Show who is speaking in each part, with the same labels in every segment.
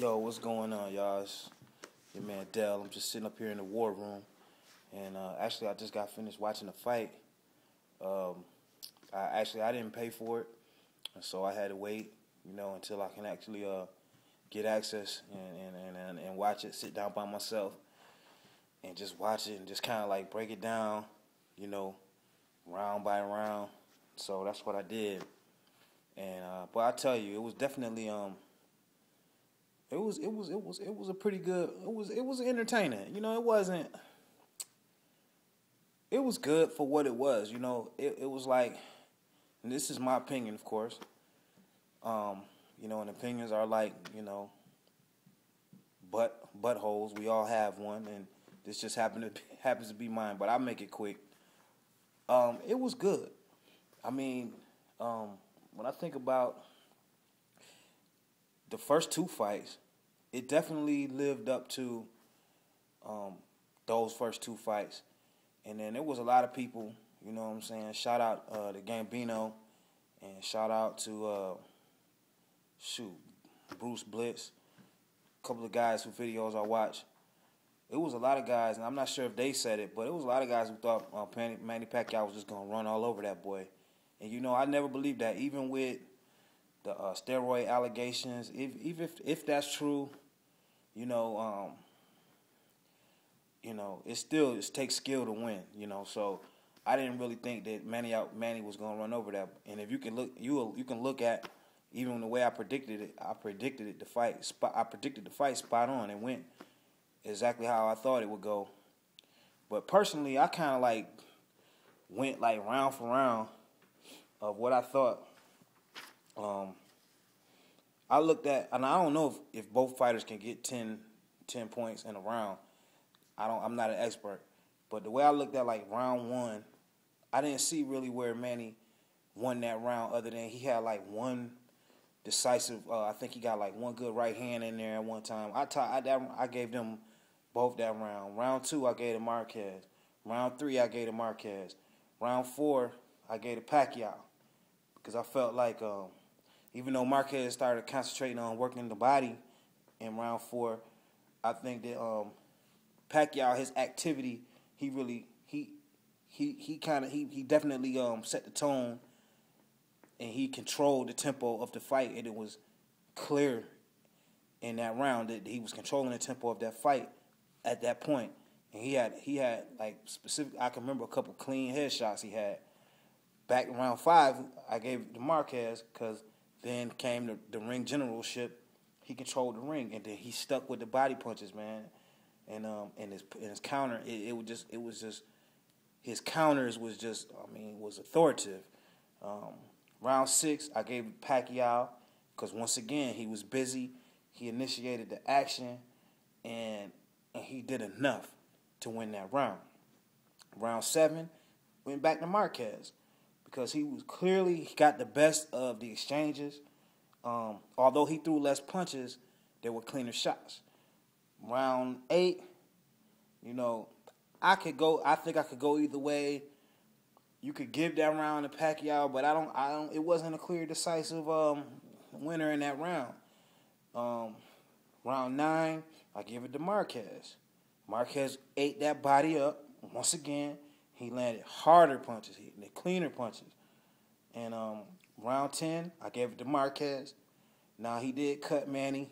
Speaker 1: Yo, what's going on, y'all? It's your man Dell. I'm just sitting up here in the war room, and actually, I just got finished watching the fight. Um, I didn't pay for it, and so I had to wait, until I can actually get access and watch it. Sit down by myself and just watch it and just kind of like break it down, you know, round by round. So that's what I did, and but I tell you, it was definitely It was a pretty good. It was entertaining. It was good for what it was. It was like, and this is my opinion, of course. And opinions are like, buttholes. We all have one, and this just happens to be mine. But I'll make it quick. It was good. I mean, when I think about the first two fights, it definitely lived up to those first two fights. And then there was a lot of people, you know what I'm saying? Shout out to Gambino and shout out to, Bruce Blitz. A couple of guys whose videos I watched. It was a lot of guys, and I'm not sure if they said it, but it was a lot of guys who thought Manny Pacquiao was just going to run all over that boy. And, I never believed that, even with the steroid allegations, if that's true, it takes skill to win, So I didn't really think that Manny was gonna run over that. And if you can look, you can look at even the way I predicted it. I predicted the fight spot on. It went exactly how I thought it would go. But personally, I kind of like went like round for round of what I thought. I looked at, and I don't know if both fighters can get 10 points in a round. I'm not an expert, but the way I looked at like round one, I didn't see really where Manny won that round, other than he had like one decisive. I think he got like one good right hand in there at one time. I gave them both that round. Round two, I gave to Marquez. Round three, I gave to Marquez. Round four, I gave to Pacquiao, because I felt like even though Marquez started concentrating on working the body in round four, I think that Pacquiao, his activity, he definitely set the tone, and he controlled the tempo of the fight, and it was clear in that round that he was controlling the tempo of that fight at that point. And he had like specific. I can remember a couple clean headshots he had. Back in round five, I gave it to Marquez, because then came the ring generalship. He controlled the ring, and then he stuck with the body punches, man. And his counter, it was just his counters was just, was authoritative. Round six, I gave Pacquiao, because once again he was busy. He initiated the action, and he did enough to win that round. Round seven, went back to Marquez, because he got the best of the exchanges. Although he threw less punches, there were cleaner shots. Round eight, I think I could go either way. You could give that round to Pacquiao, but it wasn't a clear, decisive winner in that round. Round nine, I give it to Marquez. Marquez ate that body up. Once again, he landed harder punches, cleaner punches. And round 10, I gave it to Marquez. Now, he did cut Manny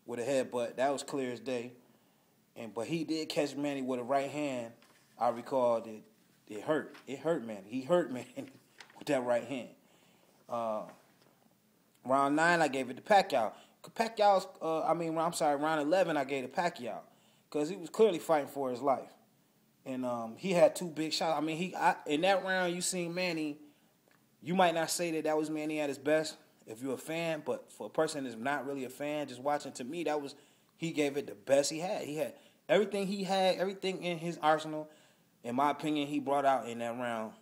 Speaker 1: with a headbutt. That was clear as day. But he did catch Manny with a right hand. I recall that it hurt. It hurt Manny. He hurt Manny with that right hand. Round 9, I gave it to Pacquiao. Round 11, I gave it to Pacquiao, because he was clearly fighting for his life. And he had two big shots. In that round, you seen Manny. You might not say that was Manny at his best if you're a fan, but for a person that's not really a fan, just watching, to me, he gave it the best he had. He had everything in his arsenal. In my opinion, he brought out in that round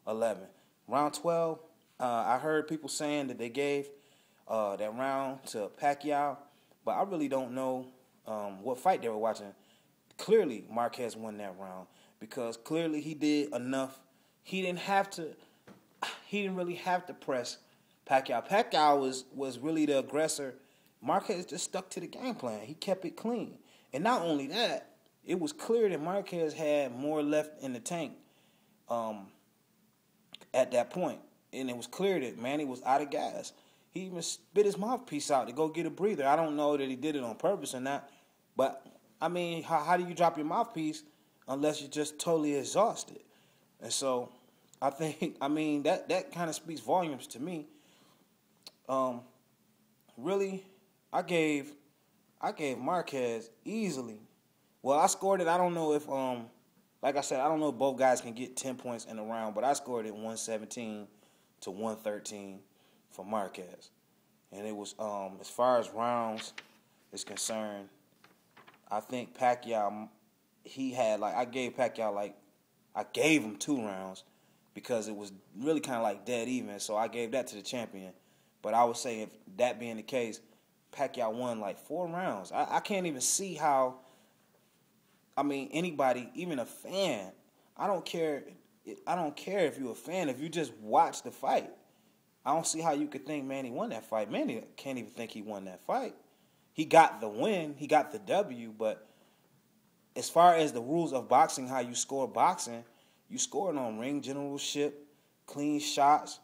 Speaker 1: 11. Round 12, I heard people saying that they gave that round to Pacquiao, but I really don't know what fight they were watching. Clearly, Marquez won that round, because clearly he did enough. He didn't really have to press Pacquiao. Pacquiao was really the aggressor Marquez just stuck to the game plan. He kept it clean. And not only that, it was clear that Marquez had more left in the tank at that point. And it was clear that Manny was out of gas. He even spit his mouthpiece out to go get a breather. I don't know that he did it on purpose or not. But, I mean, how do you drop your mouthpiece unless you're just totally exhausted? And so, I think, I mean, that kind of speaks volumes to me. Really, I gave Marquez easily. Well, I scored it. I don't know if, like I said, I don't know if both guys can get 10 points in a round, but I scored it 117 to 113 for Marquez. And it was, as far as rounds is concerned, I think Pacquiao, he had, like, I gave him 2 rounds because it was really kind of like dead even, so I gave that to the champion. But I would say if that being the case, Pacquiao won like 4 rounds. I can't even see how, I mean, anybody, even a fan, I don't care if you're a fan, if you just watch the fight. I don't see how you could think Manny won that fight. Manny can't even think he won that fight. He got the win, he got the W, but as far as the rules of boxing, how you score boxing, you score it on ring generalship, clean shots.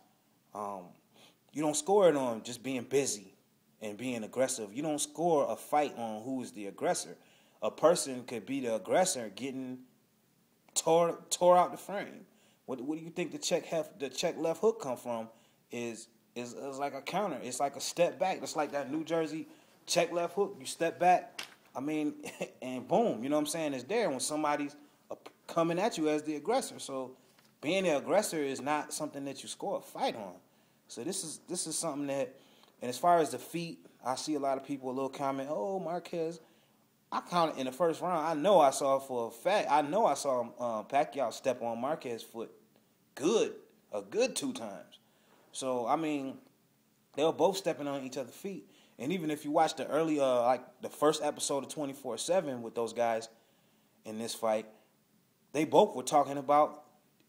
Speaker 1: You don't score it on just being busy and being aggressive. You don't score a fight on who is the aggressor. A person could be the aggressor getting tore out the frame. What do you think the check left hook come from? Is like a counter. It's like a step back. It's like that New Jersey check left hook. You step back, I mean, and boom, you know what I'm saying? It's there when somebody's coming at you as the aggressor. So being the aggressor is not something that you score a fight on. So this is something that, and as far as the feet, I see a lot of people a little comment, oh, Marquez. I counted in the first round. I know I saw for a fact. I know I saw Pacquiao step on Marquez's foot a good 2 times. So, I mean, they were both stepping on each other's feet. And even if you watch the early, like the first episode of 24/7 with those guys in this fight, they both were talking about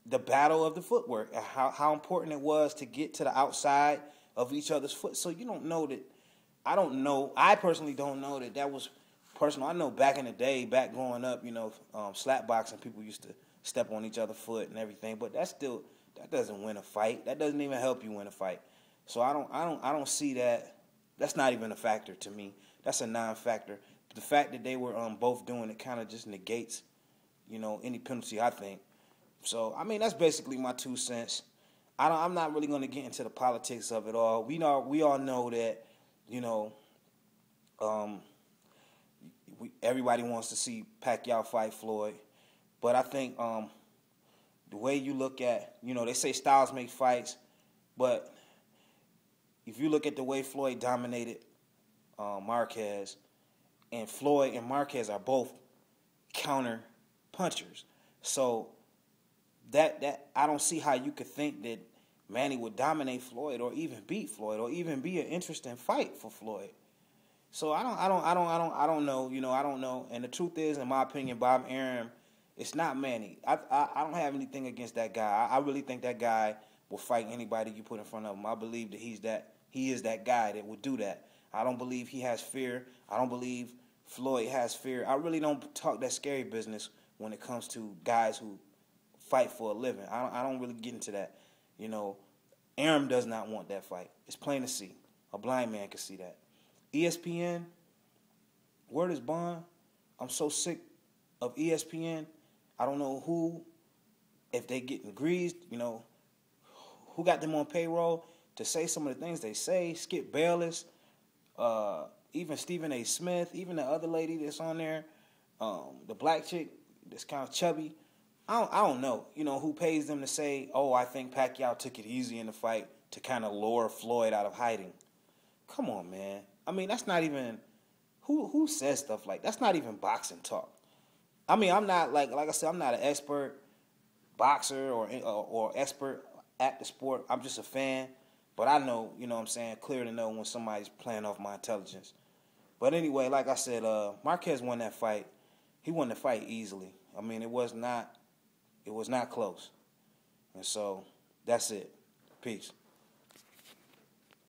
Speaker 1: the battle of the footwork, and how important it was to get to the outside of each other's foot. So you don't know that. I personally don't know that was personal. I know back in the day, back growing up, you know, slap boxing, people used to step on each other's foot and everything. But that doesn't win a fight. That doesn't even help you win a fight. So I don't see that. That's not even a factor to me. That's a non-factor. The fact that they were both doing it kind of just negates, you know, any penalty, I think. So I mean, that's basically my 2 cents. I'm not really going to get into the politics of it all. We all know that, you know, everybody wants to see Pacquiao fight Floyd, but I think the way you look at, you know, they say styles make fights, but if you look at the way Floyd dominated Marquez, and Floyd and Marquez are both counter punchers, so that I don't see how you could think that Manny would dominate Floyd or even beat Floyd or even be an interesting fight for Floyd. So I don't know, you know, I don't know. And the truth is, in my opinion, Bob Arum, it's not Manny. I don't have anything against that guy. I really think that guy will fight anybody you put in front of him. I believe that he is that guy that would do that. I don't believe he has fear. I don't believe Floyd has fear. I really don't talk that scary business when it comes to guys who fight for a living. I don't really get into that. You know, Arum does not want that fight. It's plain to see. A blind man can see that. ESPN, word is bond. I'm so sick of ESPN. I don't know who, if they getting greased, you know, who got them on payroll to say some of the things they say. Skip Bayless, even Stephen A. Smith, even the other lady that's on there, the black chick that's kind of chubby. I don't know, you know, who pays them to say, oh, I think Pacquiao took it easy in the fight to kind of lure Floyd out of hiding. Come on, man. I mean, that's not even, who says stuff like, that's not even boxing talk. I mean, I'm not, like I said, I'm not an expert boxer or expert at the sport. I'm just a fan. But I know, you know what I'm saying, clear to know when somebody's playing off my intelligence. But anyway, like I said, Marquez won that fight. He won the fight easily. I mean, it was not close. And so, that's it. Peace.